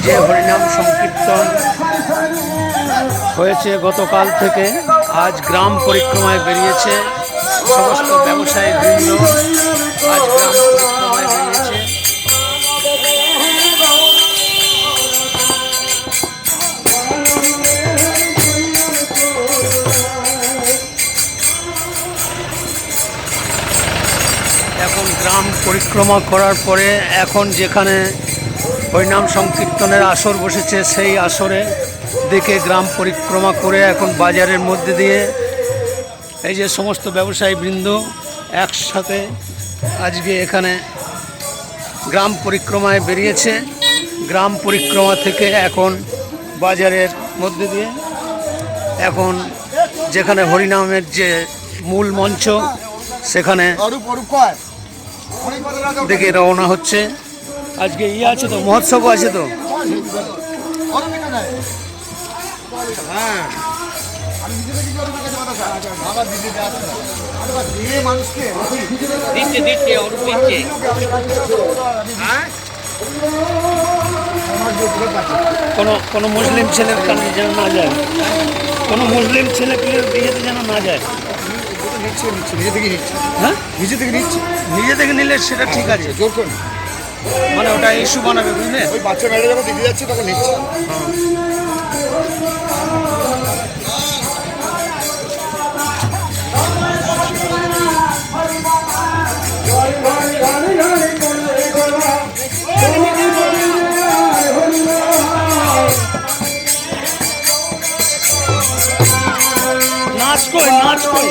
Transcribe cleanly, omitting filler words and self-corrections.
যে হরিনাম সংকীর্তন হয়েছে গতকাল থেকে, আজ গ্রাম পরিক্রমায় বেরিয়েছে সমস্ত ব্যবসায়ী বৃন্দ। আজ গ্রাম পরিক্রমায় বেরিয়েছে। এখন গ্রাম পরিক্রমা করার পরে এখন যেখানে হরিনাম সংকীর্তনের আসর বসেছে সেই আসরে দিকে গ্রাম পরিক্রমা করে এখন বাজারের মধ্যে দিয়ে এই যে সমস্ত ব্যবসায়ী বৃন্দ একসাথে আজকে এখানে গ্রাম পরিক্রমায় বেরিয়েছে। গ্রাম পরিক্রমা থেকে এখন বাজারের মধ্যে দিয়ে এখন যেখানে হরিনামের যে মূল মঞ্চ সেখানে দিকে রওনা হচ্ছে। আজকে আছে তো, মহোৎসবও আছে তো। কোনো মুসলিম ছেলের কানে যেন না যায়, কোনো মুসলিম ছেলে পেলের বিয়েতে যেন না যায়। হ্যাঁ, নিজে থেকে নিলে সেটা ঠিক আছে, জোর করে মানে ওটা ইস্যু বানাবে, বুঝলে? ওই বাচ্চা মেয়েরা যখন দিতে যাচ্ছে তখন নিচ্ছে। নাচ কই